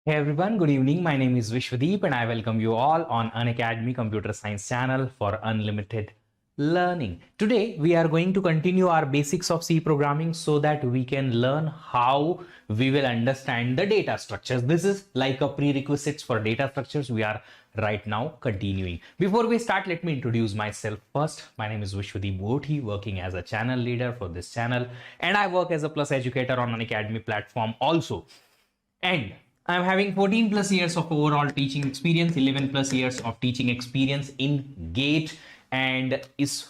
Hey everyone, good evening. My name is Vishvadeep and I welcome you all on Unacademy Computer Science channel for unlimited learning. Today we are going to continue our basics of C programming so that we can learn how we will understand the data structures. This is like a prerequisites for data structures. We are right now continuing. Before we start, let me introduce myself first. My name is Vishvadeep, working as a channel leader for this channel, and I work as a plus educator on Unacademy platform also. And I'm having 14 plus years of overall teaching experience, 11 plus years of teaching experience in GATE and Esse.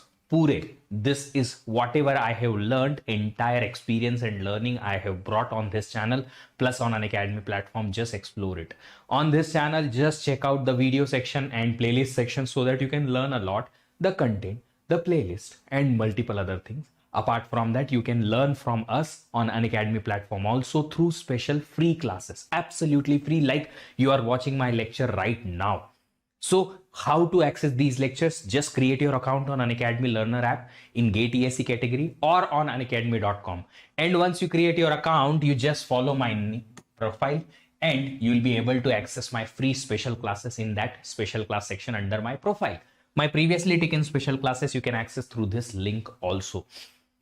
This is whatever I have learned, entire experience and learning I have brought on this channel plus on Unacademy platform. Just explore it. On this channel, just check out the video section and playlist section so that you can learn a lot, the content, the playlist and multiple other things. Apart from that, you can learn from us on Unacademy platform also through special free classes, absolutely free, like you are watching my lecture right now. So how to access these lectures? Just create your account on Unacademy Learner app in GATE ESE category or on unacademy.com. And once you create your account, you just follow my profile and you'll be able to access my free special classes in that special class section under my profile. My previously taken special classes you can access through this link also.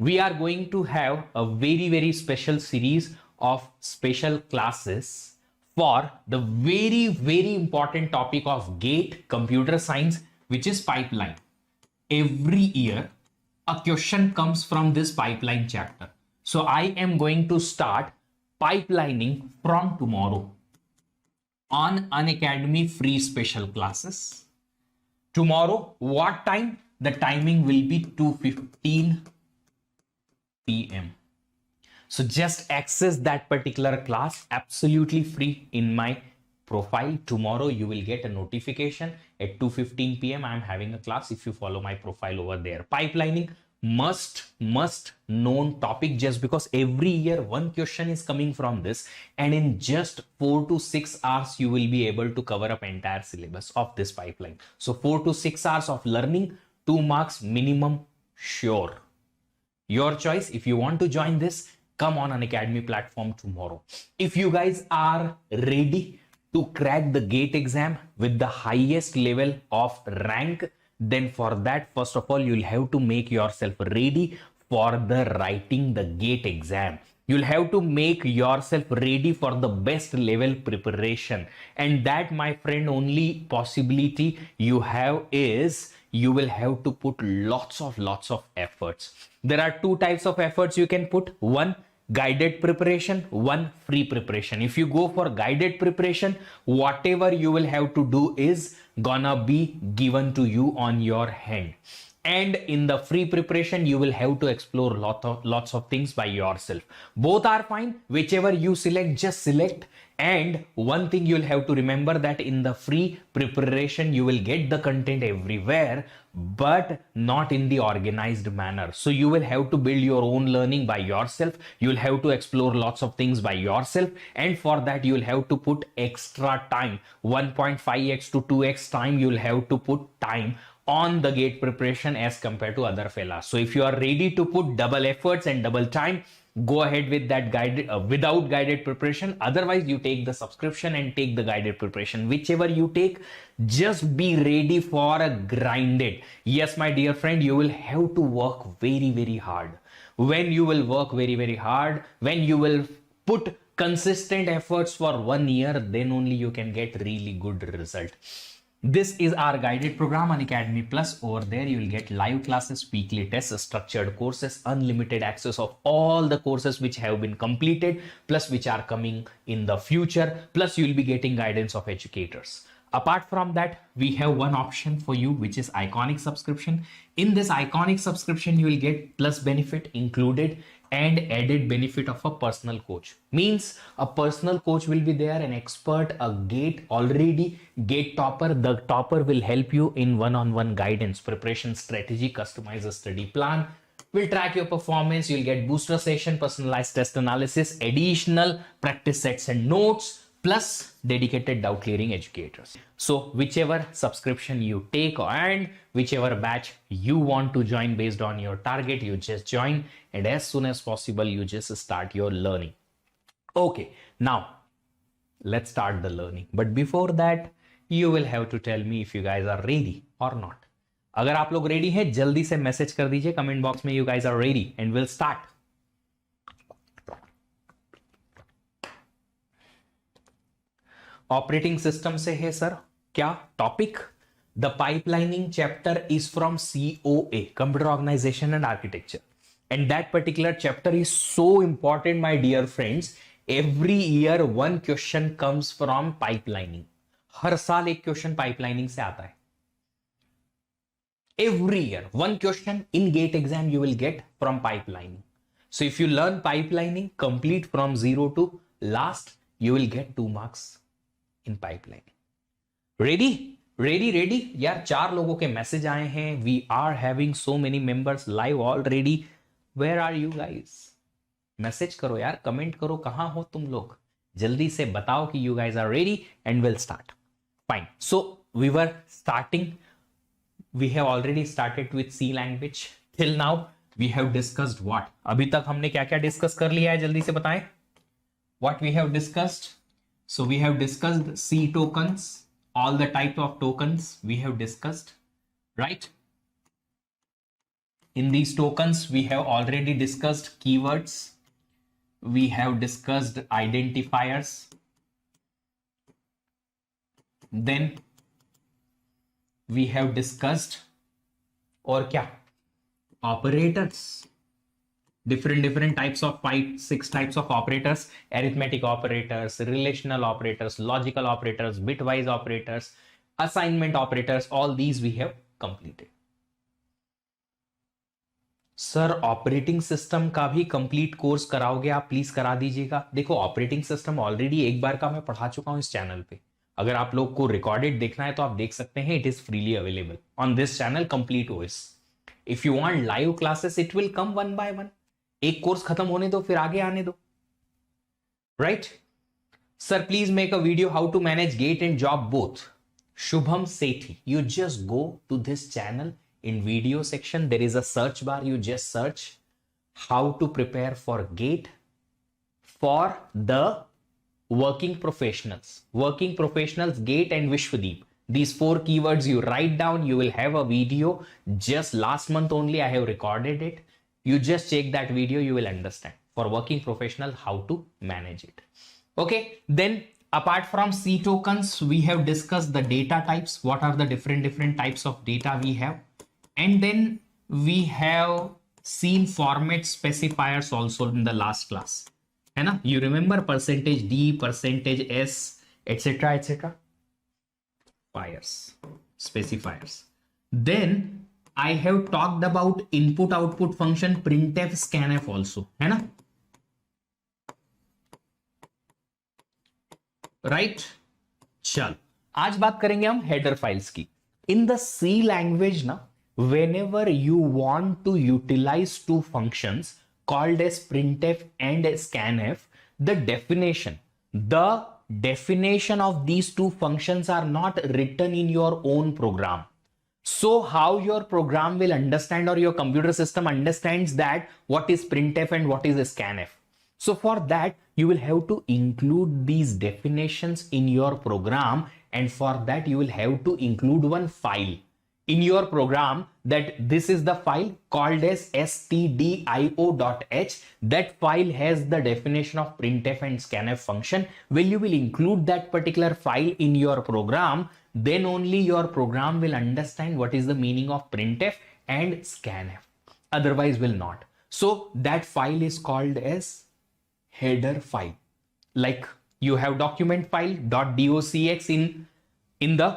We are going to have a very special series of special classes for the very important topic of GATE computer science, which is pipeline. Every year a question comes from this pipeline chapter. So I am going to start pipelining from tomorrow on Unacademy free special classes. Tomorrow, what time? The timing will be 2:15 p.m. So just access that particular class absolutely free in my profile. Tomorrow you will get a notification at 2:15 p.m. I'm having a class if you follow my profile over there. Pipelining must known topic, just because every year one question is coming from this, and in just 4 to 6 hours you will be able to cover up entire syllabus of this pipeline. So 4 to 6 hours of learning, 2 marks minimum, sure. Your choice. If you want to join this, come on Unacademy platform tomorrow. If you guys are ready to crack the GATE exam with the highest level of rank, then for that, first of all, you'll have to make yourself ready for the writing the GATE exam. You'll have to make yourself ready for the best level preparation. And that, my friend, only possibility you have is you will have to put lots of efforts. There are two types of efforts you can put. One, guided preparation, one, free preparation. If you go for guided preparation, whatever you will have to do is gonna be given to you on your hand. And in the free preparation, you will have to explore lots of things by yourself. Both are fine. Whichever you select, just select. And one thing you'll have to remember, that in the free preparation, you will get the content everywhere, but not in the organized manner. So you will have to build your own learning by yourself. You'll have to explore lots of things by yourself. And for that, you'll have to put extra time, 1.5x to 2x time. You'll have to put time on the GATE preparation as compared to other fellas. So if you are ready to put double efforts and double time, go ahead with that guided without guided preparation. Otherwise, you take the subscription and take the guided preparation. Whichever you take, just be ready for a grinded. Yes, my dear friend, you will have to work very hard. When you will work very hard, when you will put consistent efforts for 1 year, then only you can get really good result. This is our guided program, Unacademy Plus. Over there, you will get live classes, weekly tests, structured courses, unlimited access of all the courses which have been completed, plus which are coming in the future. Plus, you will be getting guidance of educators. Apart from that, we have one option for you, which is iconic subscription. In this iconic subscription, you will get plus benefit included and added benefit of a personal coach. Means a personal coach will be there, an expert, a GATE already GATE topper. The topper will help you in one-on-one guidance, preparation strategy, customize a study plan, will track your performance. You'll get booster session, personalized test analysis, additional practice sets and notes, plus dedicated doubt clearing educators. So whichever subscription you take and whichever batch you want to join based on your target, you just join, and as soon as possible you just start your learning. Okay, now let's start the learning. But before that, you will have to tell me if you guys are ready or not. अगर आप लोग ready हैं जल्दी से message कर दीजिए comment box में, you guys are ready and will start. Operating system से है सर क्या topic? The pipelining chapter is from COA, computer organisation and architecture, and that particular chapter is so important my dear friends. Every year one question comes from pipelining. हर साल एक question pipelining से आता है. Every year one question in GATE exam you will get from pipelining. So if you learn pipelining complete from 0 to last, you will get 2 marks in pipelining. Ready? Ready? यार 4 लोगों के message आए हैं. We are having so many members live already. Where are you guys? Message करो यार, comment करो, कहां हो तुम लोग. जल्दी से बताओ कि you guys are ready and we'll start. Fine. So we were starting. We have already started with C language. Till now we have discussed what? अभी तक हमने क्या क्या डिस्कस कर लिया है जल्दी से बताएं. What we have discussed? So we have discussed C tokens, all the type of tokens we have discussed, right? In these tokens we have already discussed keywords. We have discussed identifiers. Then we have discussed और क्या operators, different types of 6 types of operators: arithmetic operators, relational operators, logical operators, bitwise operators, assignment operators. All these we have completed. Sir operating system का भी complete course कराओगे आप? Please करा दीजिएगा. देखो operating system already एक बार का मैं पढ़ा चुका हूं इस चैनल पे. अगर आप लोग को रिकॉर्डेड देखना है तो आप देख सकते हैं. It is freely available on this channel, complete OS. If you want live classes it will come 1 by 1. एक कोर्स खत्म होने दो फिर आगे आने दो. Right sir, please make a video how to manage gate and job both. Shubham Sethi, you just go to this channel. In video section there is a search bar. You just search how to prepare for GATE for the working professionals. Working professionals, GATE and Vishvadeep. These 4 keywords you write down. You will have a video. Just last month only I have recorded it. You just check that video. You will understand. For working professional how to manage it. Okay. Then apart from C tokens, we have discussed the data types. What are the different types of data we have? And then we have seen format specifiers also in the last class. है ना? You remember percentage D, percentage S, etc. etc. Specifiers. Then I have talked about input output function, printf, scanf also. है ना? Right? चल आज बात करेंगे हम header files की. In the C language ना, whenever you want to utilize 2 functions called as printf and scanf, the definition of these 2 functions are not written in your own program. So how your program will understand, or your computer system understands that what is printf and what is scanf? So for that you will have to include these definitions in your program, and for that you will have to include one file in your program. That this is the file called as stdio.h. That file has the definition of printf and scanf function. When you will include that particular file in your program, then only your program will understand what is the meaning of printf and scanf. Otherwise will not. So that file is called as header file. Like you have document file .docx in the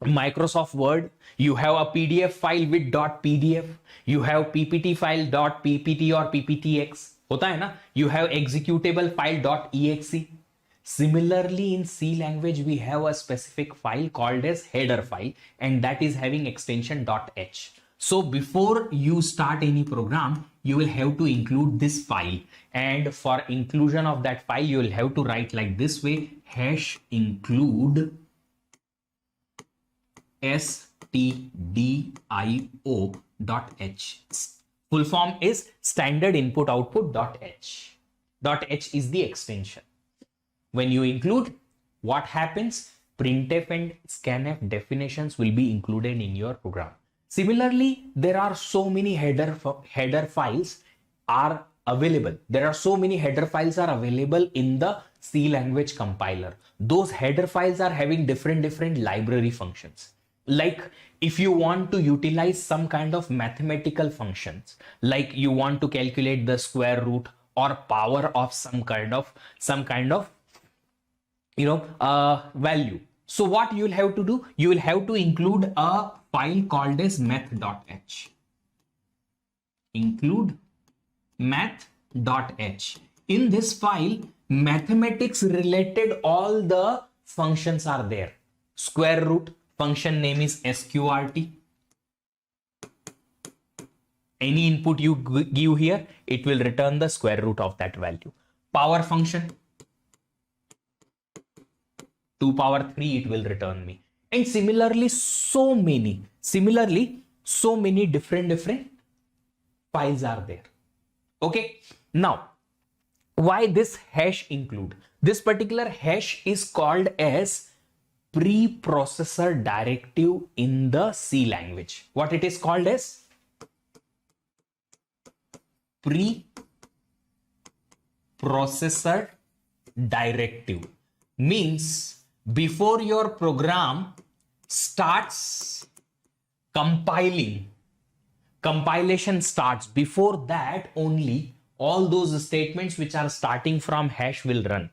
Microsoft Word, you have a PDF file with .pdf, you have PPT file .ppt or pptx, होता है ना? You have executable file .exe. Similarly in C language we have a specific file called as header file, and that is having extension .h. So before you start any program, you will have to include this file, and for inclusion of that file you will have to write like this way: #include stdio.h. Full form is standard input output .h. .h is the extension. When you include, what happens? Printf and scanf definitions will be included in your program. Similarly, there are so many header files are available. There are so many header files are available in the C language compiler. Those header files are having different library functions. Like if you want to utilize some kind of mathematical functions, like you want to calculate the square root or power of some kind of value. So what you will have to do, you will have to include a file called as math.h. Include math.h. In this file, mathematics related all the functions are there. Square root, function name is sqrt. Any input you give here, it will return the square root of that value. Power function, 2 power 3, it will return me. And similarly so many different files are there. Okay, now why this hash include? This particular hash is called as preprocessor directive in the C language. What it is called as? Preprocessor directive. Means before your program starts compiling, compilation starts, before that only all those statements which are starting from hash will run.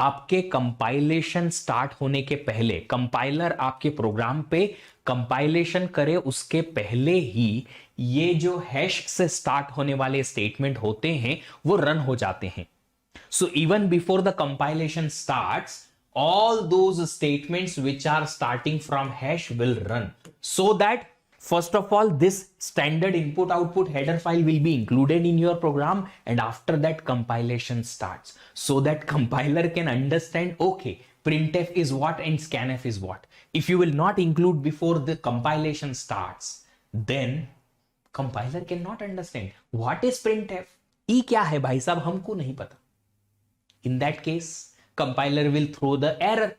आपके compilation start होने के पहले, compiler आपके programme पे compilation करे उसके पहले ही ये जो हैश से स्टार्ट होने वाले स्टेटमेंट होते हैं वो रन हो जाते हैं. So even before the compilation starts, all those statements which are starting from hash will run, so that first of all this standard input output header file will be included in your program, and after that compilation starts, so that compiler can understand, okay, printf is what and scanf is what. If you will not include before the compilation starts, then compiler cannot understand what is printf. E क्या है भाई साहब, हमको नहीं पता. In that case, compiler will throw the error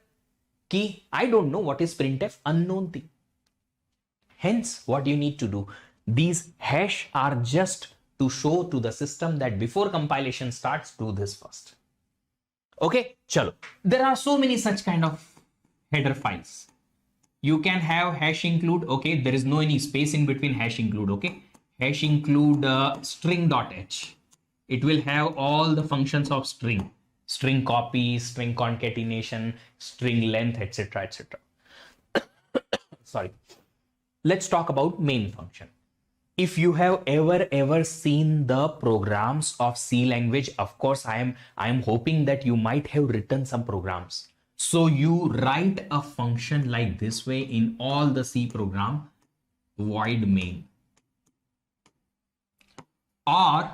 key. I don't know what is printf, unknown thing. Hence, what you need to do, these hash are just to show to the system that before compilation starts, do this first. Okay, chalo. There are so many such kind of header files. You can have hash include. Okay, there is no any space in between hash include. Okay, hash include string.h. It will have all the functions of string. String copy, string concatenation, string length, etc. etc. Sorry. Let's talk about main function. If you have ever seen the programs of C language, of course I am hoping that you might have written some programs. So you write a function like this way in all the C program, void main. Or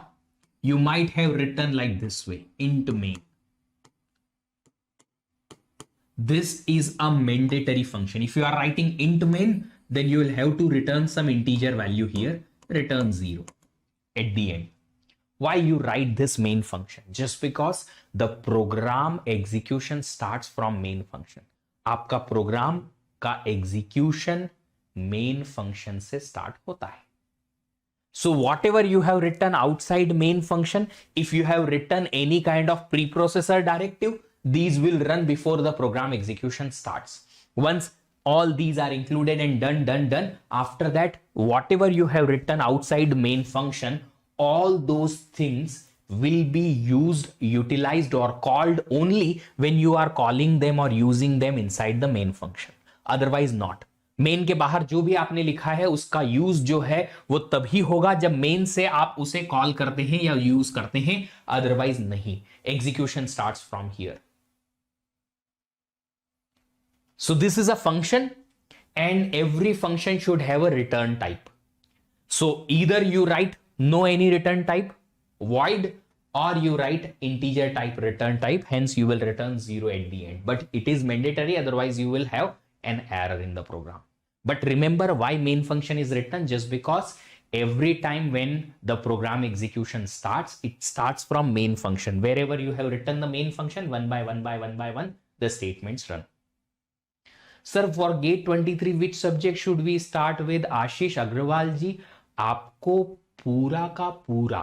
you might have written like this way, int main. This is a mandatory function. If you are writing int main, then you will have to return some integer value here, return 0 at the end. Why you write this main function? Just because the program execution starts from main function. आपका program का execution main function से start होता है. So whatever you have written outside main function, if you have written any kind of preprocessor directive, these will run before the program execution starts. Once all these are included and done, after that, whatever you have written outside main function, all those things will be used, utilized or called only when you are calling them or using them inside the main function. Otherwise not. Main के बाहर जो भी आपने लिखा है उसका use जो है वो तभी होगा जब मेन से आप उसे कॉल करते हैं या यूज करते हैं, अदरवाइज नहीं. Execution starts from here. So this is a function and every function should have a return type. So either you write no any return type, void, or you write integer type return type, hence you will return 0 at the end. But it is mandatory, otherwise you will have an error in the program. But remember why main function is written, just because every time when the program execution starts, it starts from main function. Wherever you have written the main function, one by one, the statements run. Sir, for GATE 23, which subject should we start with? आशीष अग्रवाल जी, आपको पूरा का पूरा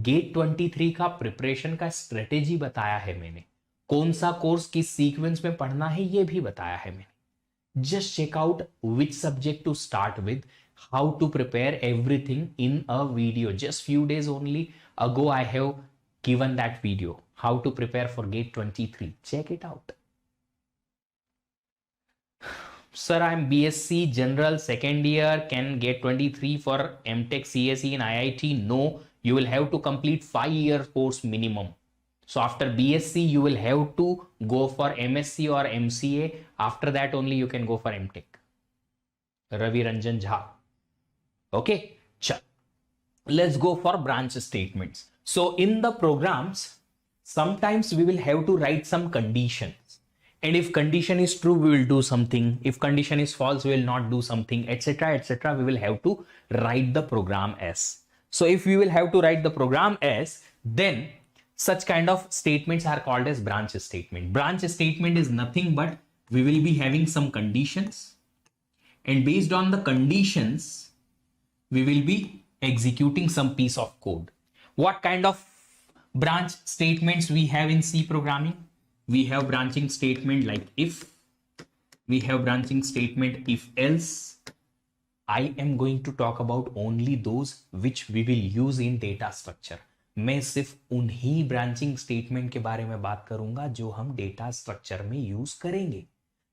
GATE 23 का preparation का strategy बताया है मैंने, कौन सा कोर्स किस सीक्वेंस में पढ़ना है ये भी बताया है मैंने. Just check out which subject to start with, how to prepare everything in a video. Just few days only ago I have given that video, how to prepare for GATE 23. Check it out. Sir, I am BSc General second year. Can GATE 23 for MTech CSE in IIT? No, you will have to complete 5-year course minimum. So after BSc, you will have to go for MSc or MCA. After that only you can go for MTech. Ravi Ranjan Jha. Okay, let's go for branch statements. So in the programs, sometimes we will have to write some conditions. And if condition is true, we will do something. If condition is false, we will not do something, etc., etc. We will have to write the program as. So if we will have to write the program as, then such kind of statements are called as branch statement. Branch statement is nothing but we will be having some conditions, and based on the conditions, we will be executing some piece of code. What kind of branch statements we have in C programming? We have branching statement like if, we have branching statement if else. I am going to talk about only those which we will use in data structure. मैं सिर्फ उन्हीं branching statement के बारे में बात करूंगा जो हम डेटा स्ट्रक्चर में यूज करेंगे.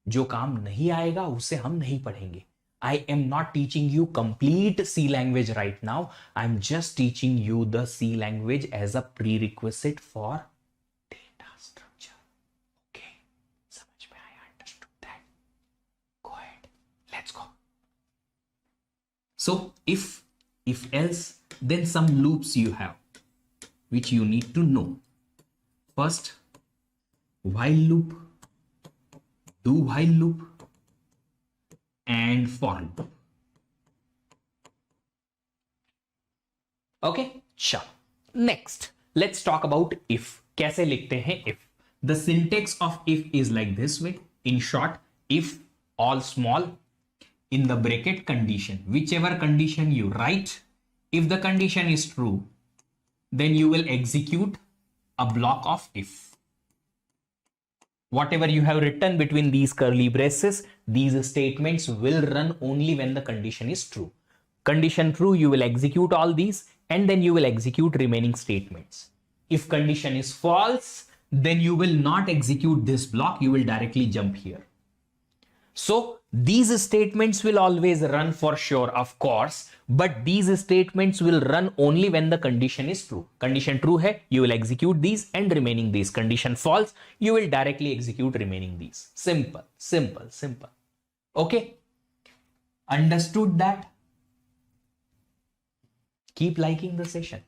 जो काम नहीं आएगा उसे हम नहीं पढ़ेंगे. I am not teaching you complete C language right now. I'm just teaching you the C language as a prerequisite for data structure. Okay, समझ में आया? Understood that? Go ahead. Let's go. So if else, then some loops you have which you need to know. First, while loop, do while loop, and for loop. Okay, sure. Next, let's talk about if. कैसे लिखते हैं if? The syntax of if is like this way. In short, if all small in the bracket condition, whichever condition you write, if the condition is true, then you will execute a block of if. Whatever you have written between these curly braces, these statements will run only when the condition is true. Condition true, you will execute all these and then you will execute remaining statements. If condition is false, then you will not execute this block, you will directly jump here. So these statements will always run for sure, of course, but these statements will run only when the condition is true. Condition true hai, you will execute these and remaining these. Condition false, you will directly execute remaining these. Simple, simple, simple. Okay, understood that? Keep liking the session.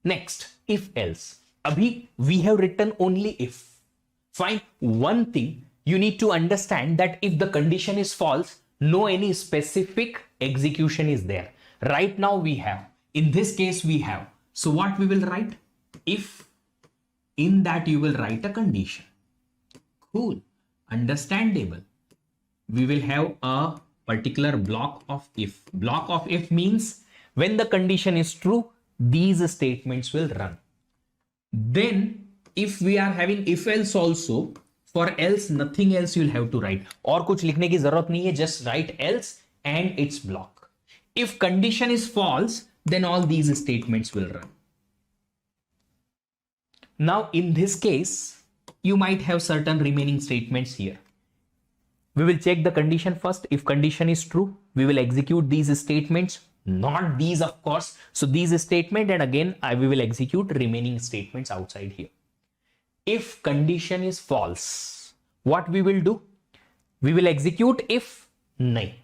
Next, if else. Abhi, we have written only if. Fine, one thing you need to understand that if the condition is false, no any specific execution is there. Right now we have, in this case we have. So what we will write? If, in that you will write a condition. Cool, understandable. We will have a particular block of if. Block of if means when the condition is true, these statements will run. Then if we are having if else also, for else nothing else you'll have to write. और कुछ लिखने की जरूरत नहीं है, just write else and its block. If condition is false, then all these statements will run. Now in this case, you might have certain remaining statements here. We will check the condition first. If condition is true, we will execute these statements. Not these, of course. So these statement, and again we will execute remaining statements outside here. If condition is false, what we will do? We will execute if nahi.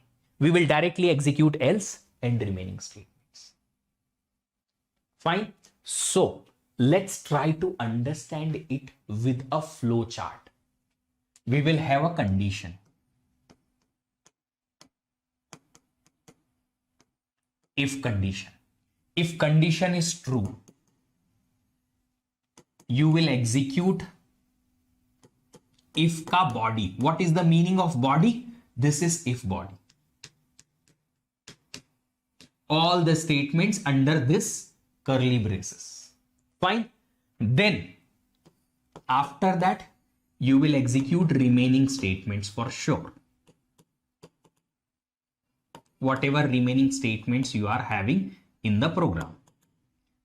We will directly execute else and remaining statements. Fine. So let's try to understand it with a flow chart. We will have a condition. if condition is true, you will execute if ka body. What is the meaning of body? This is if body. All the statements under this curly braces. Fine. Then after that you will execute remaining statements for sure. Whatever remaining statements you are having in the program.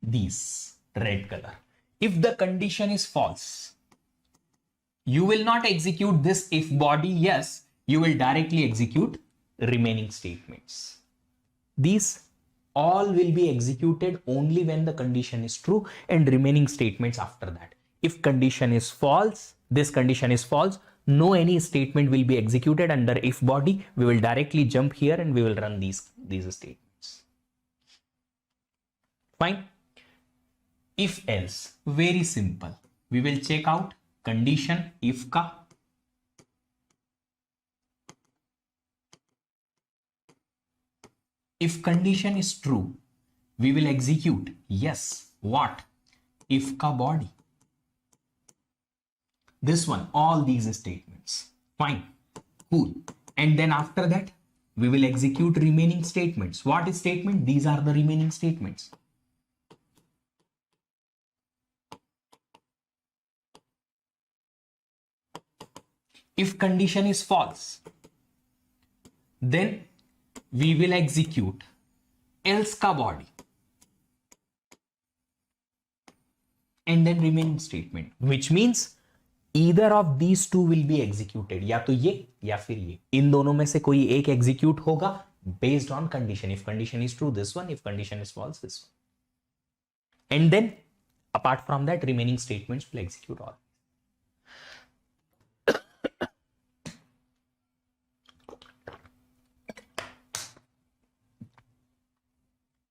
These red color. If the condition is false, you will not execute this if body. Yes, you will directly execute remaining statements. These all will be executed only when the condition is true, and remaining statements after that. If condition is false, this condition is false, no any statement will be executed under if body. We will directly jump here and we will run these statements. Fine. If else, very simple. We will check out condition if ka. If condition is true, we will execute yes, what? If ka body. This one, all these statements. Fine, cool. And then after that, we will execute remaining statements. What is statement? These are the remaining statements. If condition is false, then we will execute else ka body and then remaining statement, which means either of these two will be executed. या तो ये या फिर ये, इन दोनों में से कोई एक execute होगा based on condition. If condition is true, this one. If condition is false, this one. And then apart from that, remaining statements will execute all.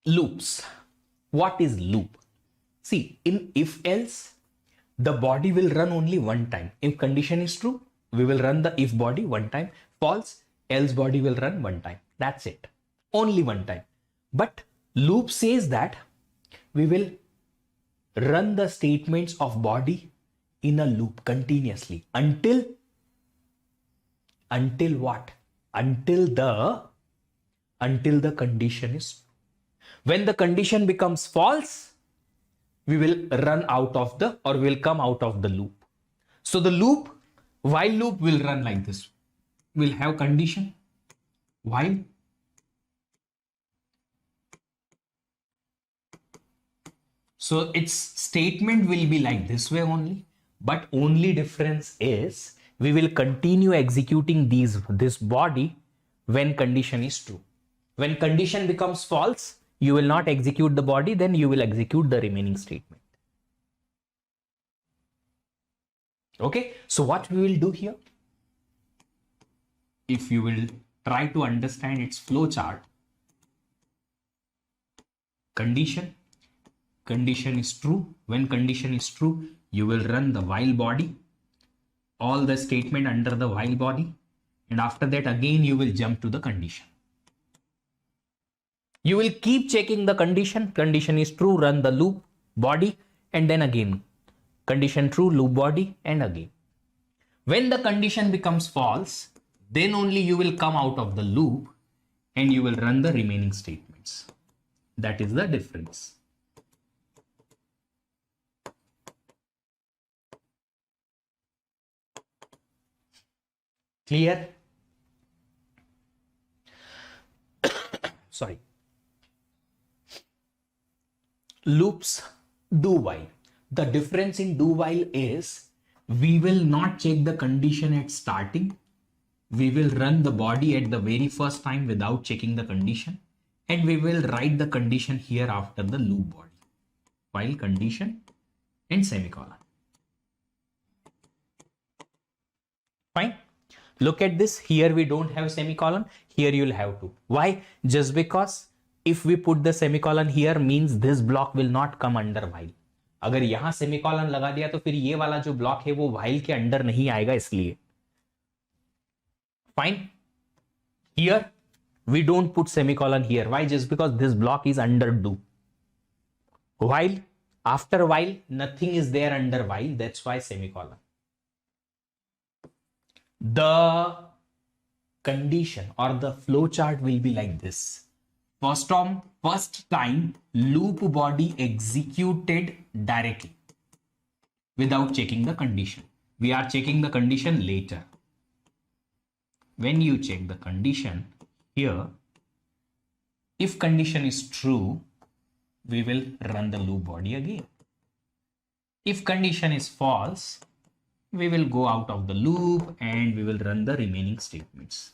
Loops. What is loop? See, in if else, the body will run only one time. If condition is true, we will run the if body one time. False, else body will run one time. That's it. Only one time. But loop says that we will run the statements of body in a loop continuously until what? Until the condition is true. When the condition becomes false, we will run out of the, or will come out of the loop. So the loop, while loop will run like this. We'll have condition, while, so its statement will be like this way only, but only difference is we will continue executing this body when condition is true. When condition becomes false, you will not execute the body, then you will execute the remaining statement. Okay, so what we will do here, if you will try to understand its flow chart, condition is true. When condition is true, you will run the while body, all the statement under the while body, and after that again you will jump to the condition. You will keep checking the condition. Condition is true, run the loop body, and then again condition true, loop body, and again. When the condition becomes false, then only you will come out of the loop and you will run the remaining statements. That is the difference. Clear? Sorry. Loops, do while. The difference in do while is we will not check the condition at starting. We will run the body at the very first time without checking the condition, and we will write the condition here after the loop body, while condition and semicolon. Fine. Look at this. Here we don't have semicolon. Here you'll have to. Why? Just because if we put the semicolon here means this block will not come under while. अगर यहां semicolon लगा दिया तो फिर ये वाला जो block है वो while के अंडर नहीं आएगा, इसलिए. Fine. Here We don't put semicolon here. Why? Just because this block is under do. While, after while, nothing is there under while. That's why semicolon. The condition or the flow chart will be like this. First time loop body executed directly without checking the condition. We are checking the condition later. When you check the condition here, if condition is true, we will run the loop body again. If condition is false, we will go out of the loop and we will run the remaining statements.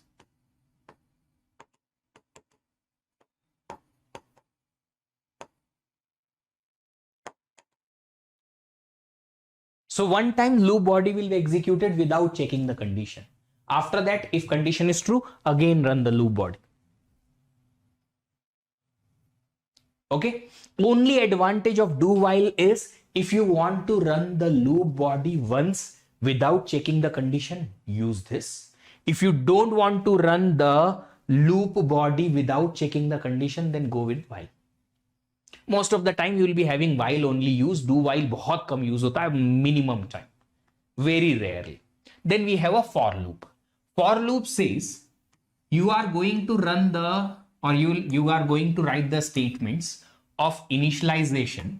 So one time loop body will be executed without checking the condition. After that, if condition is true, again run the loop body. Okay. Only advantage of do while is if you want to run the loop body once without checking the condition, use this. If you don't want to run the loop body without checking the condition, then go with while. Most of the time you will be having while only use. Do while बहुत कम use होता है, minimum time, very rarely. Then we have a for loop. For loop says you are going to run the, or you are going to write the statements of initialization,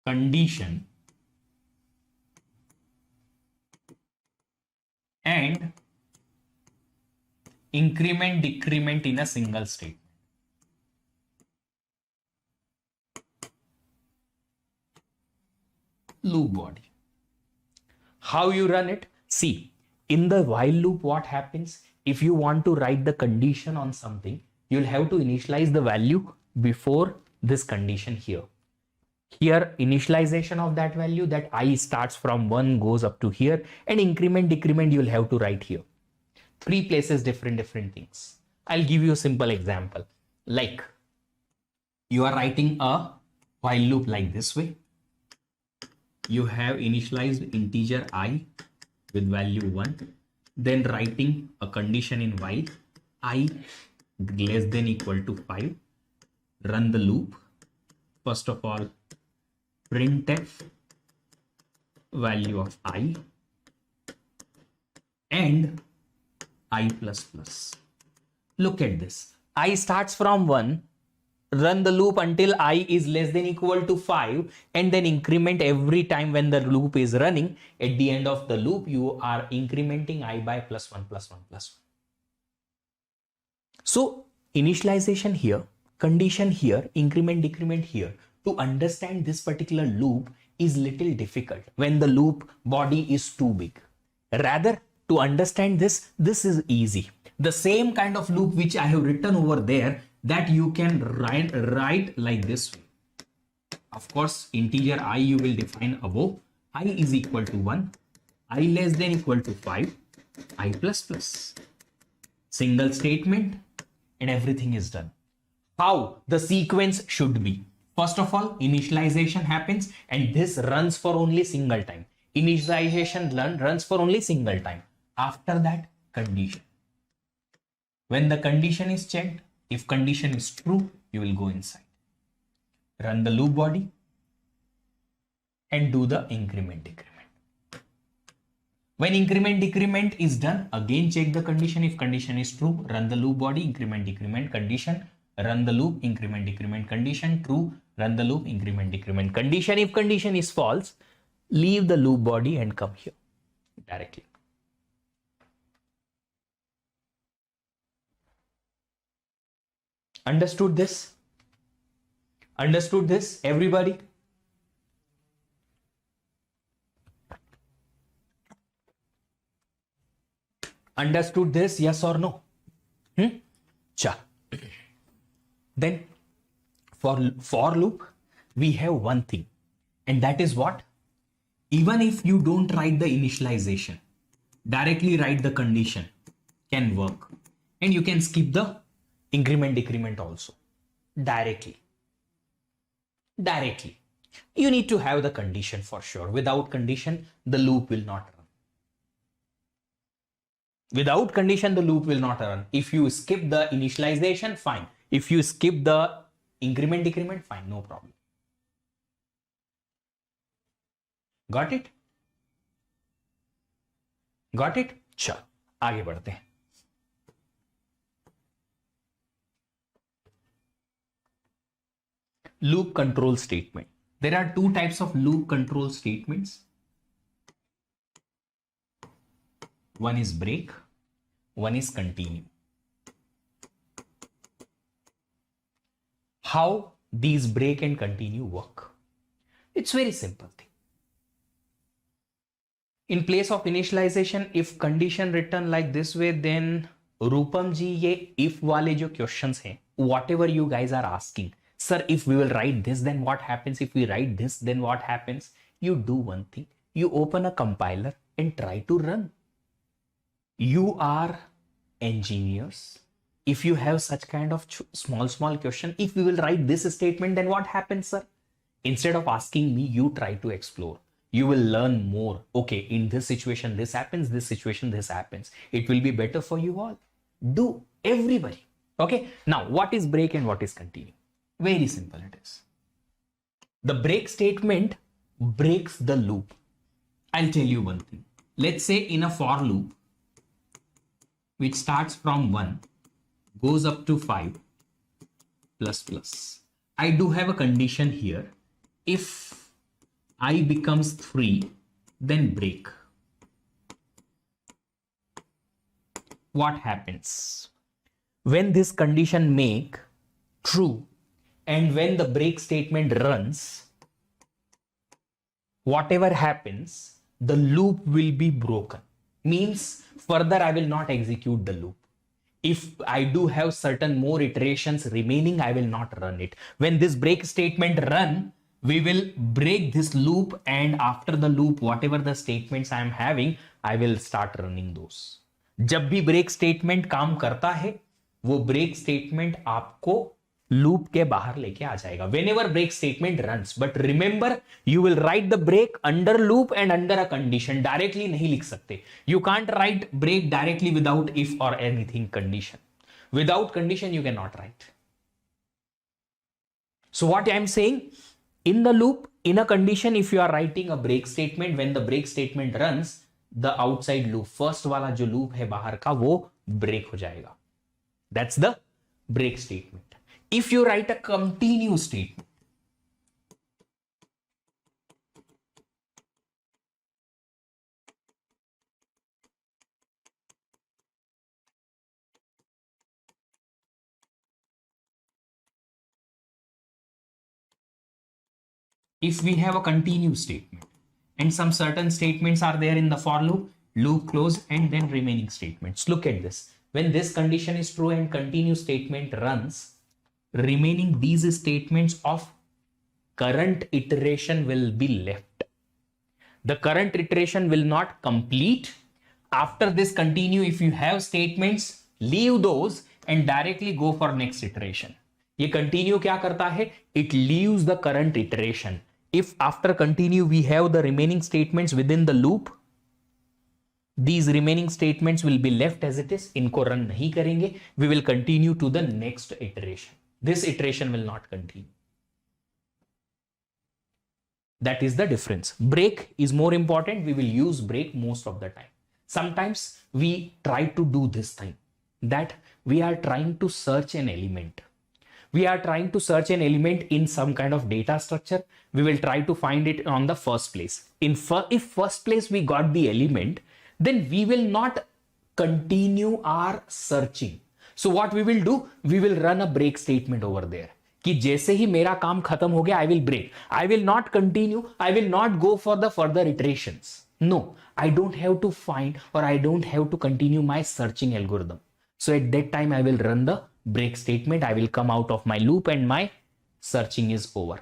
condition, and increment decrement in a single statement. Loop body. How you run it? See, in the while loop, what happens? If you want to write the condition on something, you'll have to initialize the value before this condition here. Here, initialization of that value, that I starts from 1 goes up to here, and increment decrement you'll have to write here. 3 places, different things. I'll give you a simple example. Like you are writing a while loop like this way. You have initialized integer I with value 1, then writing a condition in while I less than equal to 5. Run the loop. First of all, printf value of I and I plus plus. Look at this. I starts from 1. Run the loop until I is less than equal to 5, and then increment every time when the loop is running. At the end of the loop, you are incrementing I by plus 1, plus 1, plus 1. So initialization here, condition here, increment decrement here. To understand this particular loop is little difficult when the loop body is too big. Rather, to understand this is easy. The same kind of loop which I have written over there, that you can write like this way. Of course, integer I you will define above. I is equal to 1, I less than equal to 5, I plus plus. Single statement and everything is done. How the sequence should be? First of all, initialization happens and this runs for only single time. Initialization runs for only single time. After that, condition. When the condition is checked, if condition is true, you will go inside. Run the loop body and do the increment decrement. When increment decrement is done, again check the condition. If condition is true, run the loop body, increment decrement, condition, run the loop, increment decrement, condition, true, run the loop, increment decrement, condition. If condition is false, leave the loop body and come here directly. Understood this? Understood this, everybody? Understood this, yes or no? Cha. Then for loop, we have one thing, and that is what? Even if you don't write the initialization, directly write the condition can work. And you can skip the increment decrement also directly. directly. You need to have the condition for sure. Without condition, the loop will not run. Without condition, the loop will not run. If you skip the initialization, fine. If you skip the increment, decrement, fine, no problem. Got it? Got it? चलो आगे बढ़ते हैं. Loop control statement. There are two types of loop control statements. One is break, one is continue. How these break and continue work? It's very simple thing. In place of initialization, if condition written like this way, then Rupam ji, ye if wale jo questions hain, whatever you guys are asking, sir, if we will write this, then what happens? If we write this, then what happens? You do one thing. You open a compiler and try to run. You are engineers. If you have such kind of small question, if we will write this statement, then what happens, sir? Instead of asking me, you try to explore. You will learn more. Okay, in this situation, this happens. This situation, this happens. It will be better for you all. Do, everybody. Okay. Now, what is break and what is continue? Very simple it is. The break statement breaks the loop. I'll tell you one thing. Let's say in a for loop, which starts from 1, goes up to 5, plus plus. I do have a condition here. If I becomes 3, then break. What happens? When this condition make true, and when the break statement runs, whatever happens, the loop will be broken. Means further I will not execute the loop. If I do have certain more iterations remaining, I will not run it. When this break statement run, we will break this loop, and after the loop, whatever the statements I am having, I will start running those. जब भी break statement काम करता है, वो break statement आपको loop के बाहर लेके आ जाएगा. Whenever break statement runs, but remember, you will write the break under loop and under a condition. Directly नहीं लिख सकते. You can't write break directly without if or anything condition. Without condition, you cannot write. So what I am saying, in the loop, in a condition, if you are writing a break statement, when the break statement runs, the outside loop, first वाला जो loop है बाहर का, वो break हो जाएगा. That's the break statement. If you write a continue statement, if we have a continue statement and some certain statements are there in the for loop, loop close, and then remaining statements. Look at this. When this condition is true and continue statement runs, remaining these statements of current iteration will be left. The current iteration will not complete. After this continue, if you have statements, leave those and directly go for next iteration. ये continue क्या करता है? It leaves the current iteration. If after continue we have the remaining statements within the loop, these remaining statements will be left as it is. इनको run नहीं करेंगे. We will continue to the next iteration. This iteration will not continue. That is the difference. Break is more important. We will use break most of the time. Sometimes we try to do this thing, that we are trying to search an element. We are trying to search an element in some kind of data structure. We will try to find it on the first place. If first place we got the element, then we will not continue our searching. So what we will do, we will run a break statement over there. कि जैसे ही मेरा काम खत्म हो गया, I will break. I will not continue. I will not go for the further iterations. No, I don't have to find or I don't have to continue my searching algorithm. So at that time, I will run the break statement. I will come out of my loop and my searching is over.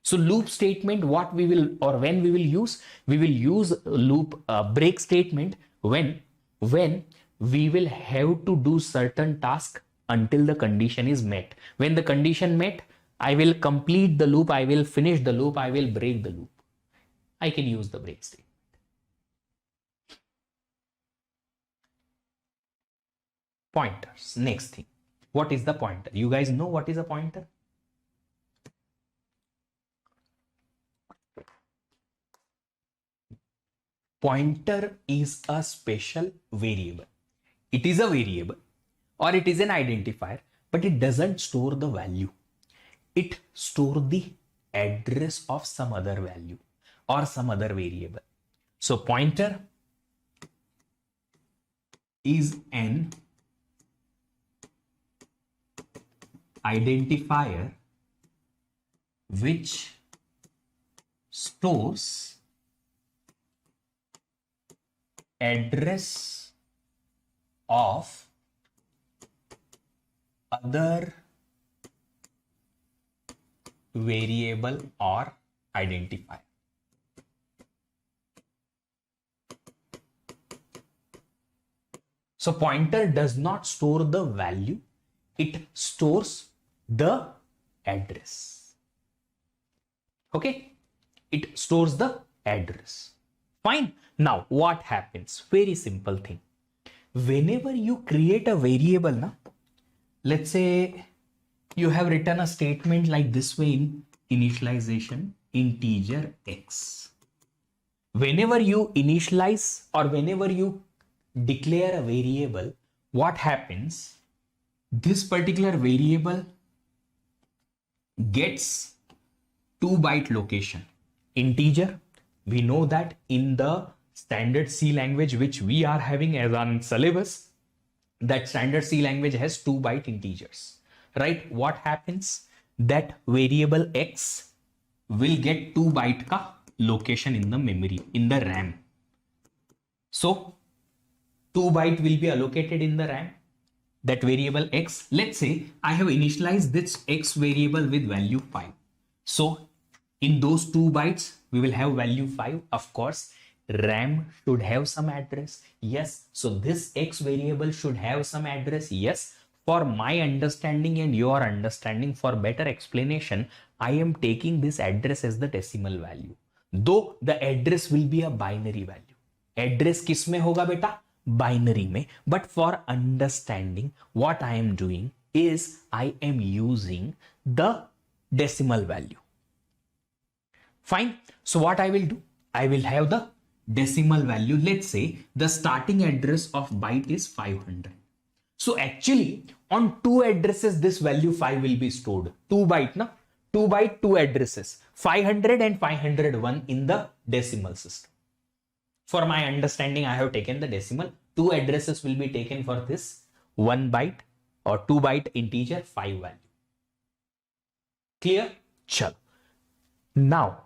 So loop statement, what we will or when we will use loop break statement when we will have to do certain task until the condition is met. When the condition met, I will complete the loop, I will finish the loop, I will break the loop. I can use the break statement. Pointers. Next thing. What is the pointer? You guys know what is a pointer? Pointer is a special variable. It is a variable or it is an identifier, but it doesn't store the value. It stores the address of some other value or some other variable. So pointer is an identifier which stores address of other variable or identifier. So pointer does not store the value, it stores the address. Okay, it stores the address. Fine. Now what happens? Very simple thing. Whenever you create a variable, na, let's say you have written a statement like this way in initialization integer x. Whenever you initialize or whenever you declare a variable, what happens? This particular variable gets 2-byte location. Integer, we know that in the standard C language which we are having as on syllabus, that standard C language has 2-byte integers, right? What happens? That variable x will get 2-byte ka location in the memory, in the RAM. So 2-byte will be allocated in the RAM. That variable x, let's say I have initialized this x variable with value 5. So in those 2 bytes, we will have value 5. Of course, RAM should have some address. Yes. So this x variable should have some address. Yes. For my understanding and your understanding, for better explanation, I am taking this address as the decimal value. Though the address will be a binary value. Address किस में होगा बेटा? Binary में. But for understanding, what I am doing is I am using the decimal value. Fine. So what I will do? I will have the decimal value. Let's say the starting address of byte is 500. So actually on 2 addresses, this value 5 will be stored. 2 byte, na? 2 byte, 2 addresses. 500 and 501 in the decimal system. For my understanding, I have taken the decimal. 2 addresses will be taken for this 1 byte or 2 byte integer 5 value. Clear? Chalo. Now,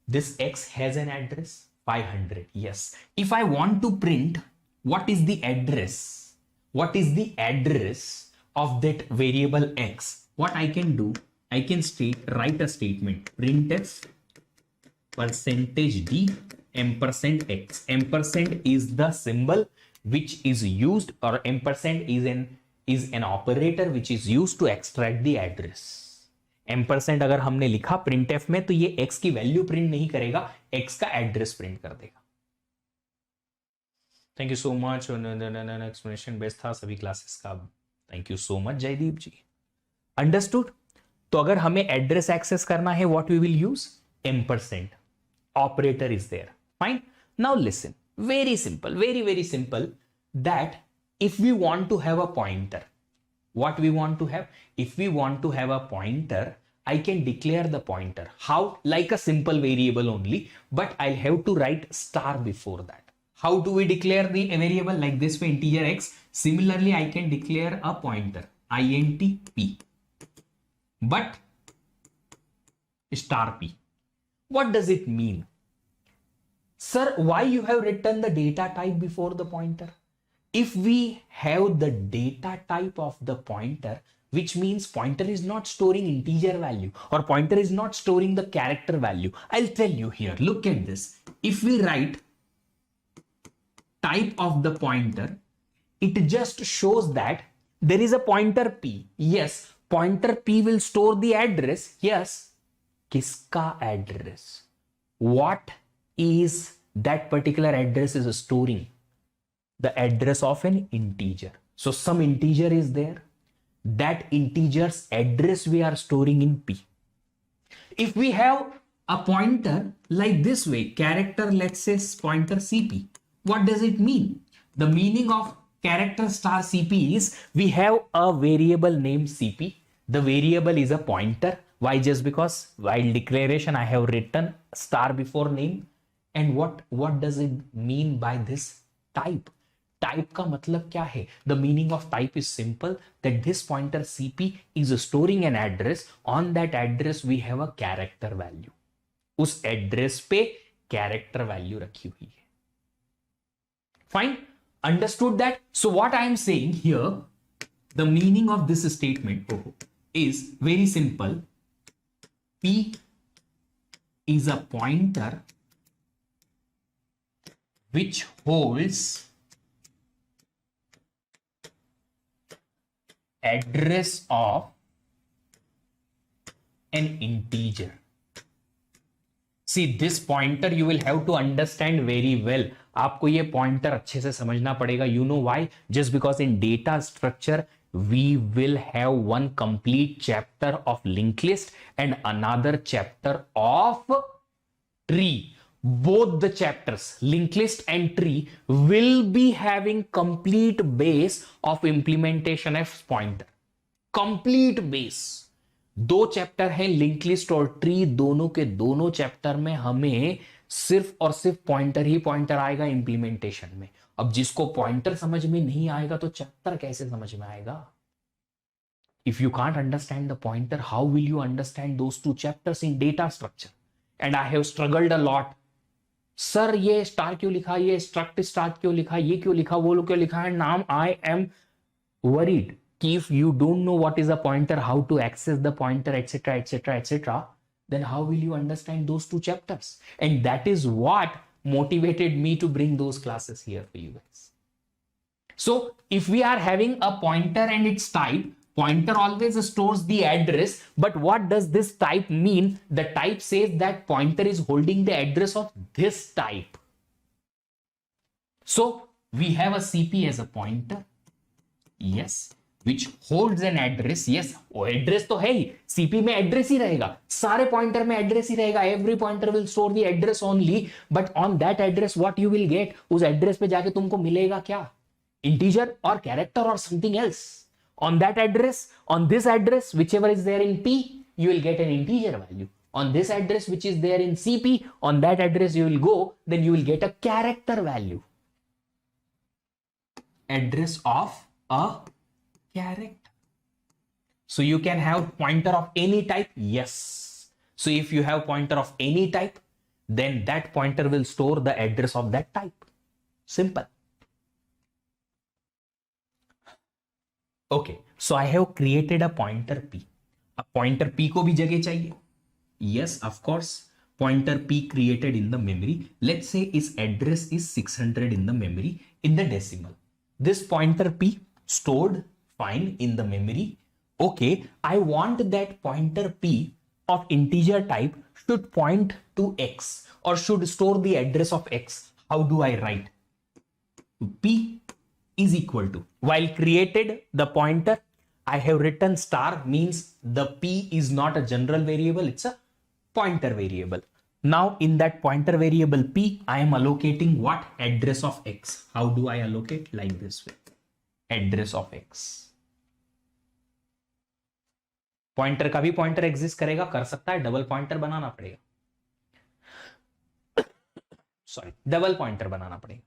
this x has an address 500. Yes. If I want to print what is the address, of that variable x, what I can do, I can write a statement %d %x. Ampersand is the symbol which is used, or ampersand is an operator which is used to extract the address. Ampersand अगर हमने लिखा printf में तो ये x की value print नहीं करेगा, x का एड्रेस प्रिंट कर देगा. Thank you so much. Explanation best था सभी क्लासेस का. Thank you so much Jaydeep ji. Understood. तो अगर हमें एड्रेस एक्सेस करना है, what we will use? Ampersand operator is there. Fine. Now listen, very simple, very simple, that if we want to have a pointer, what we want to have? If we want to have a pointer, I can declare the pointer. How? Like a simple variable only, but I'll have to write star before that. How do we declare the variable? Like this way, integer x. Similarly, I can declare a pointer, int p, but star p. What does it mean? Sir, why you have written the data type before the pointer? If we have the data type of the pointer, which means pointer is not storing integer value or pointer is not storing the character value. I'll tell you here, look at this. If we write type of the pointer, it just shows that there is a pointer p. Yes, pointer p will store the address. Yes, kiska address? What is that particular address is storing? The address of an integer. So some integer is there. That integer's address we are storing in p. If we have a pointer like this way, character, let's say pointer cp, what does it mean? The meaning of character star cp is we have a variable named cp. The variable is a pointer. Why? Just because while declaration I have written star before name. And what does it mean by this type? Type का मतलब क्या है? The meaning of type is simple, that this pointer cp is storing an address. On that address we have a character value. उस address पे character value रखी हुई है. Fine, understood that? So what I am saying here, the meaning of this statement is very simple. P is a pointer which holds address of an integer. See, this pointer you will have to understand very well. आपको ये pointer अच्छे से समझना पड़ेगा. You know why? Just because in data structure we will have one complete chapter of linked list and another chapter of tree. Both the chapters, linked list and tree, will be having complete base of implementation of pointer. Complete base. दो chapter है link list और tree. दोनों के दोनों chapter में हमें सिर्फ और सिर्फ पॉइंटर ही पॉइंटर आएगा इंप्लीमेंटेशन में. अब जिसको पॉइंटर समझ में नहीं आएगा तो चैप्टर कैसे समझ में आएगा? If you can't understand the pointer, how will you understand those two chapters in data structure? And I have struggled a lot. Sir ये स्टार क्यों लिखा, ये स्ट्रक्ट स्टार क्यों लिखा, ये क्यों लिखा, वो क्यों लिखा है? नाम I am worried. If you don't know what is a pointer, how to access the pointer, etc., etc., etc., then how will you understand those two chapters? And that is what motivated me to bring those classes here for you guys. So if we are having a pointer and its type, pointer always stores the address, but what does this type mean? The type says that pointer is holding the address of this type. So we have a cp as a pointer. Yes. Which holds an address. Yes, वो address तो है ही. CP में address ही रहेगा, सारे pointer में address ही रहेगा. Every pointer will store the address only, but on that address what you will get, उस एड्रेस पे जाके तुमको मिलेगा क्या? इंटीजर और कैरेक्टर और something else. On that address, on this address which ever is there in p, you will get an integer value. On this address which is there in CP, on that address you will go, then you will get a character value. Address of a character. So you can have pointer of any type. Yes. So if you have pointer of any type, then that pointer will store the address of that type. Simple. Okay. So I have created a pointer p. A pointer p को भी जगह चाहिए. Yes, of course. Pointer p created in the memory. Let's say its address is 600 in the memory in the decimal. This pointer p stored fine in the memory. Okay, I want that pointer p of integer type should point to x or should store the address of x. How do I write? P is equal to, while created the pointer, I have written star, means the p is not a general variable, it's a pointer variable. Now in that pointer variable p, I am allocating what? Address of x. How do I allocate? Like this way. Address of x. Pointer का भी pointer exist करेगा, कर सकता है, double pointer बनाना पड़ेगा. Sorry, double pointer बनाना पड़ेगा.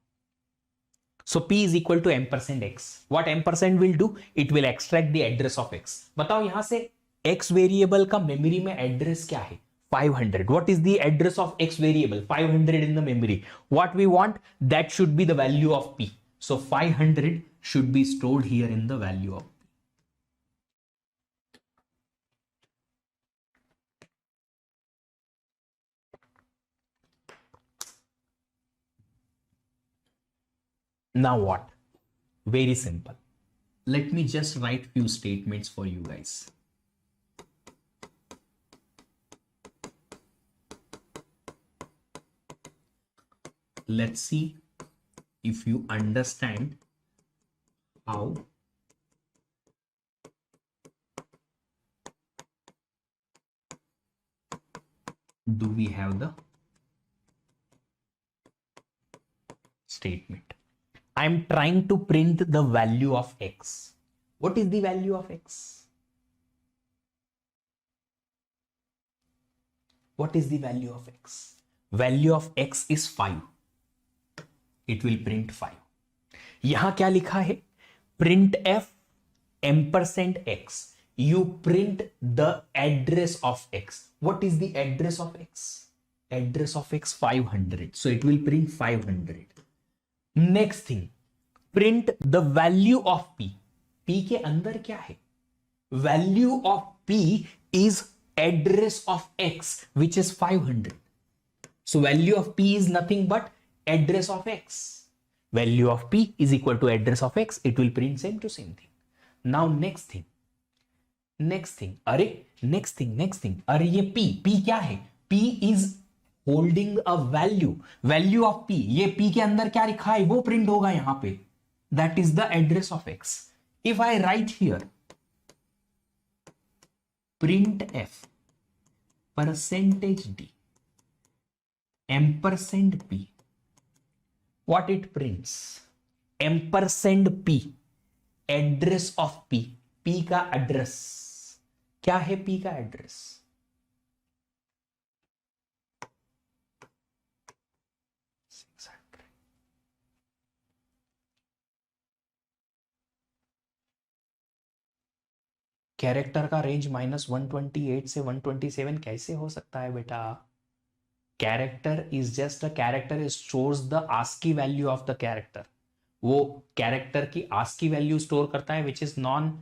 So p is equal to ampersand x. What ampersand will do? It will extract the address of x. बताओ यहां से x वेरिएबल का मेमोरी में एड्रेस क्या है? 500. What is the address of x variable? 500 in the memory. What we want? That should be the value of p. So 500 should be stored here in the value of p. Now what? Very simple. Let me just write few statements for you guys. Let's see if you understand how do we have the statement. I'm trying to print the value of x. What is the value of x? What is the value of x? Value of x is 5. It will print 5. यहां क्या लिखा है? Print f ampersand x. You print the address of x. What is the address of x? Address of x 500. So it will print 500. Next thing, print the value of p. p के अंदर क्या है? Value of p is address of x, which is 500. So value of p is nothing but address of x. Value of p is equal to address of x. It will print same to same thing. Now next thing. अरे next thing. अरे ये p क्या है? p is holding a value of p. ये p के अंदर क्या लिखा है वो प्रिंट होगा यहां पे. That is the address of x. If I write here print f percentage d ampersand p, what it prints? Ampersand p, address of p. p का एड्रेस क्या है? p का एड्रेस कैरेक्टर का रेंज -128 से 127 कैसे हो सकता है बेटा? Character is just a character, is stores the ASCII value of the character. वो कैरेक्टर की आस्की वैल्यू स्टोर करता है which is non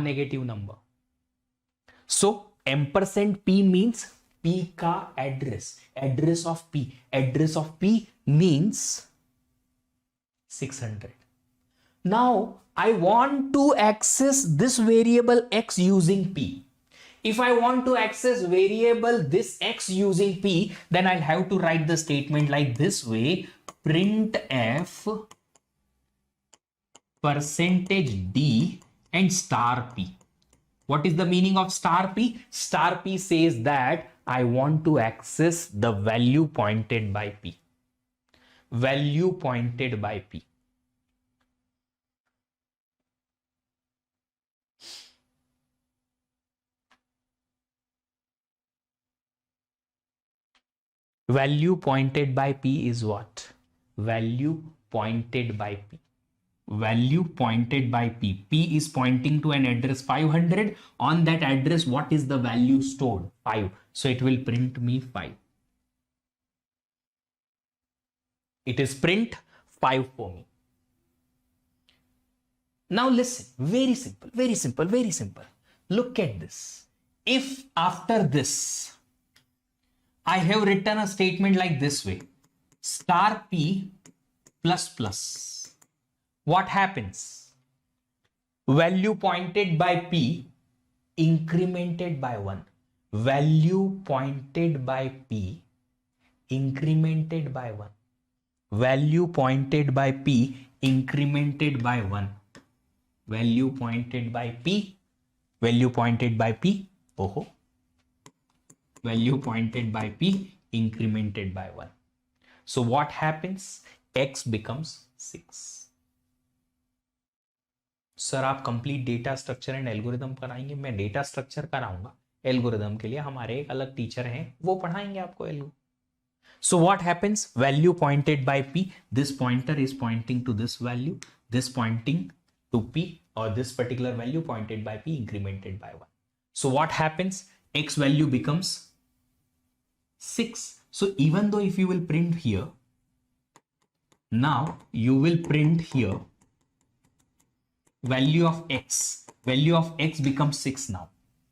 negative number. So ampersand p means p का address. Address of p means 600. Now I want to access this variable x using p. If I want to access variable this x using p, then I'll have to write the statement like this way: print f percentage d and star p. What is the meaning of star p? Star p says that I want to access the value pointed by p. Value pointed by p. Value pointed by p is what? Value pointed by p. Value pointed by p. p is pointing to an address 500. On that address, what is the value stored? 5. So it will print me 5. It is print 5 for me. Now listen, very simple. Look at this. If after this I have written a statement like this way: star p plus plus, what happens? Value pointed by p incremented by 1. Value pointed by p incremented by 1. Value pointed by p incremented by 1. Value pointed by p. Value pointed by p. Oh. Value pointed by p incremented by 1. So what happens? X becomes 6. Sir आप complete data structure and algorithm कराएंगे? मैं data structure कराऊंगा. Algorithm के लिए हमारे एक अलग teacher हैं, वो पढ़ाएंगे आपको algo. So what happens? Value pointed by p. This pointer is pointing to this value. This pointing to p, or this particular value pointed by p incremented by 1. So what happens? X value becomes 6. So even though if you will print here, now you will print here value of x. Value of x becomes 6 now.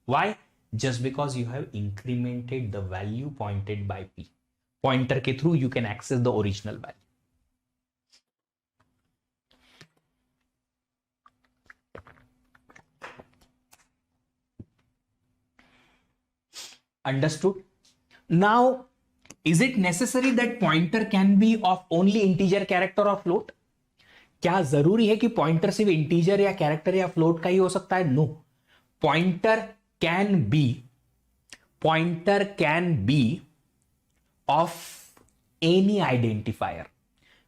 Why? Just because you have incremented the value pointed by p. Pointer के through you can access the original value. Understood? Now Is it necessary that pointer can be of only integer, character or float? क्या जरूरी है कि pointer सिर्फ integer या character या float का ही हो सकता है? No, pointer can be of any identifier.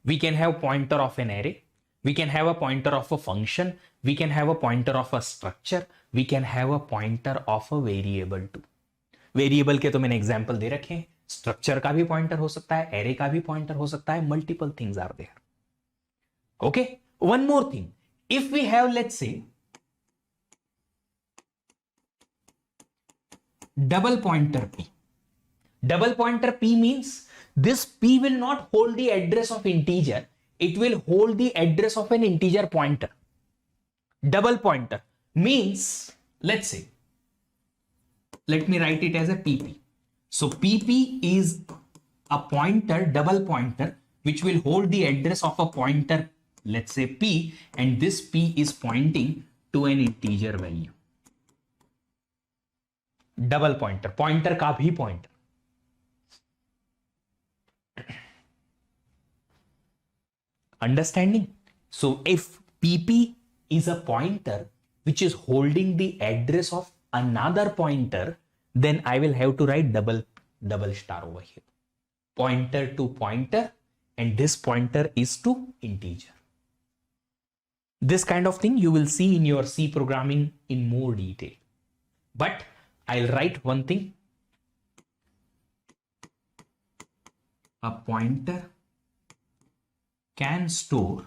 We can have pointer of an array, we can have a pointer of a function, we can have a pointer of a structure, we can have a pointer of a variable too. Variable के तो मैंने example दे रखे हैं, structure का भी pointer हो सकता है, एरे का भी पॉइंटर हो सकता है, multiple things are there. Okay, one more thing, if we have let's say double pointer p. Double pointer p means this p will not hold the address of integer, it will hold the address of an integer pointer. Double pointer means, let's say, let me write it as a pp. So pp is a pointer, double pointer, which will hold the address of a pointer, let's say p, and this p is pointing to an integer value. Double pointer, pointer का भी pointer. Understanding? So if pp is a pointer which is holding the address of another pointer, then I will have to write double star over here. Pointer to pointer, and this pointer is to integer. This kind of thing you will see in your C programming in more detail. But I'll write one thing. A pointer can store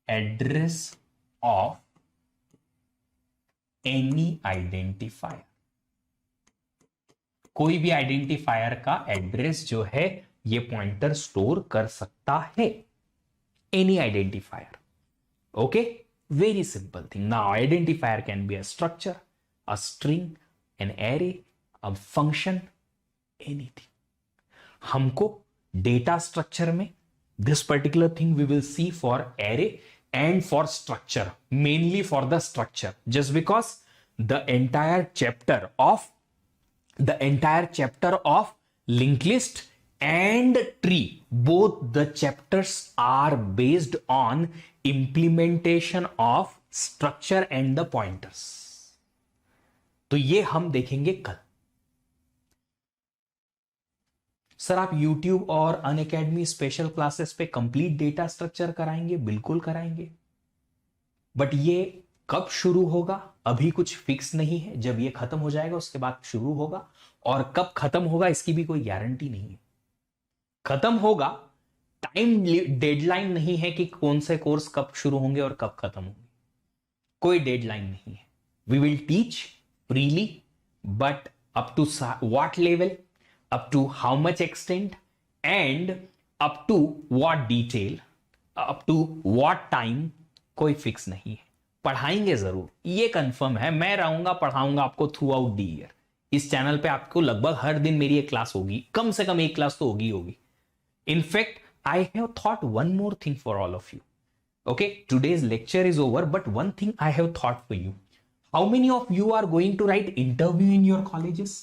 address of any identifier. कोई भी identifier का address जो है ये pointer store कर सकता है. Any identifier. Okay, very simple thing. Now identifier can be a structure, a string, an array, a function, anything. हमको data structure में this particular thing we will see for array and for structure, mainly for the structure, just because the entire chapter of linked list and tree, both the chapters are based on implementation of structure and the pointers. तो ये हम देखेंगे कल. Sir आप YouTube और Unacademy special classes पे complete data structure कराएंगे? बिल्कुल कराएंगे, बट ये कब शुरू होगा अभी कुछ फिक्स नहीं है. जब ये खत्म हो जाएगा उसके बाद शुरू होगा, और कब खत्म होगा इसकी भी कोई गारंटी नहीं है. खत्म होगा, टाइम डेडलाइन नहीं है कि कौन से कोर्स कब शुरू होंगे और कब खत्म होंगे, कोई डेडलाइन नहीं है. We will teach freely, but up to what level, up to how much extent, and up to what detail, up to what time, कोई फिक्स नहीं है. पढ़ाएंगे जरूर, ये कंफर्म है. मैं रहूंगा, पढ़ाऊंगा आपको थ्रू आउट द ईयर. इस चैनल पे आपको लगभग हर दिन मेरी एक क्लास होगी, कम से कम एक क्लास तो होगी. In fact, I have thought one more thing for all of you. Okay, today's lecture is over, but one thing I have thought for you. How many of you are going to write interview in your colleges?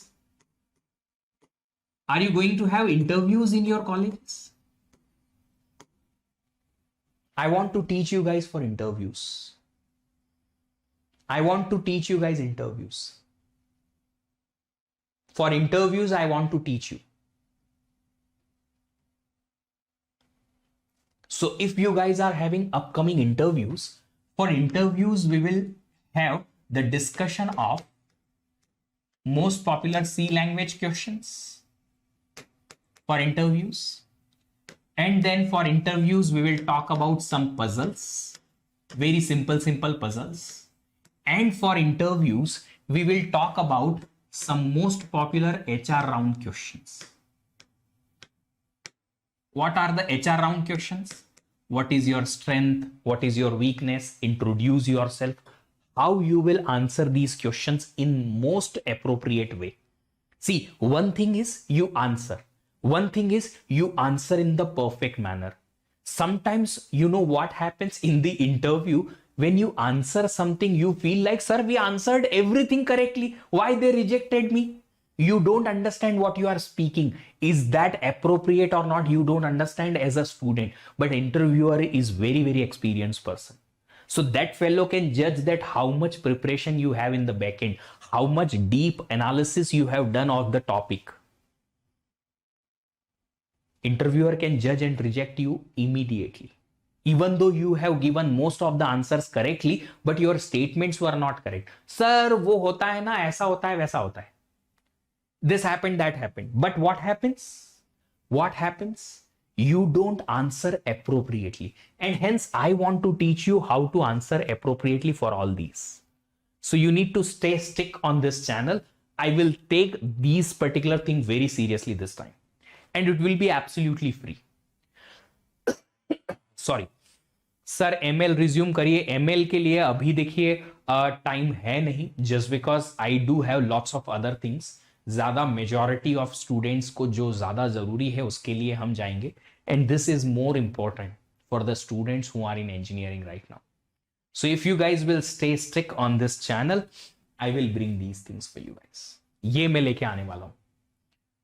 Are you going to have interviews in your colleges? I want to teach you guys for interviews. I want to teach you guys interviews. For interviews, I want to teach you. So if you guys are having upcoming interviews, for interviews we will have the discussion of most popular C language questions for interviews, and then for interviews we will talk about some puzzles, very simple puzzles, and for interviews we will talk about some most popular HR round questions. What are the HR round questions? What is your strength? What is your weakness? Introduce yourself. How you will answer these questions in most appropriate way. See, one thing is you answer. One thing is you answer in the perfect manner. Sometimes you know what happens in the interview. When you answer something, you feel like, sir, we answered everything correctly. Why they rejected me? You don't understand what you are speaking. Is that appropriate or not? You don't understand as a student, but interviewer is very experienced person. So that fellow can judge that how much preparation you have in the back end, how much deep analysis you have done of the topic. Interviewer can judge and reject you immediately. Even though you have given most of the answers correctly, but your statements were not correct. Sir, वो होता है ना, ऐसा होता है, वैसा होता है. This happened, that happened. But what happens? What happens? You don't answer appropriately. And hence, I want to teach you how to answer appropriately for all these. So you need to stick on this channel. I will take these particular things very seriously this time. And it will be absolutely free. Sorry. Sir ML resume करिए. ML के लिए अभी देखिए time है नहीं, just because I do have lots of other things. ज्यादा majority of students को जो ज्यादा जरूरी है उसके लिए हम जाएंगे. And this is more important for the students who are in engineering right now. So if you guys will stay stick on this channel, I will bring these things for you guys. ये मैं लेके आने वाला हूं,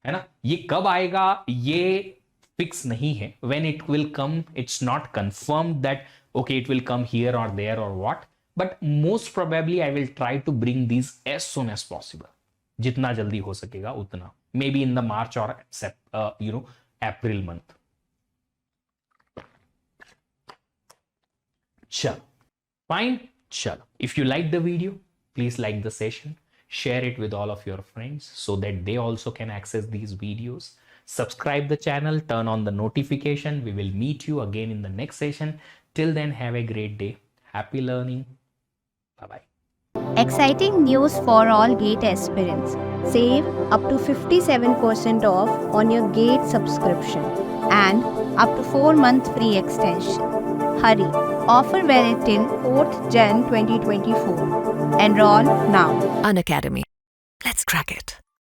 है ना. ये कब आएगा ये फिक्स नहीं है. When it will come, it's not confirm that okay it will come here or there or what, but most probably I will try to bring these as soon as possible. जितना जल्दी हो सकेगा उतना, maybe in the March or April month. चलो fine. चलो, if you like the video, please like the session, share it with all of your friends so that they also can access these videos. Subscribe the channel, turn on the notification. We will meet you again in the next session. Till then, have a great day. Happy learning. Bye-bye. Exciting news for all GATE aspirants. Save up to 57% off on your GATE subscription and up to 4-month free extension. Hurry! Offer valid till 4th Jan 2024. Enroll now. Unacademy. Let's crack it.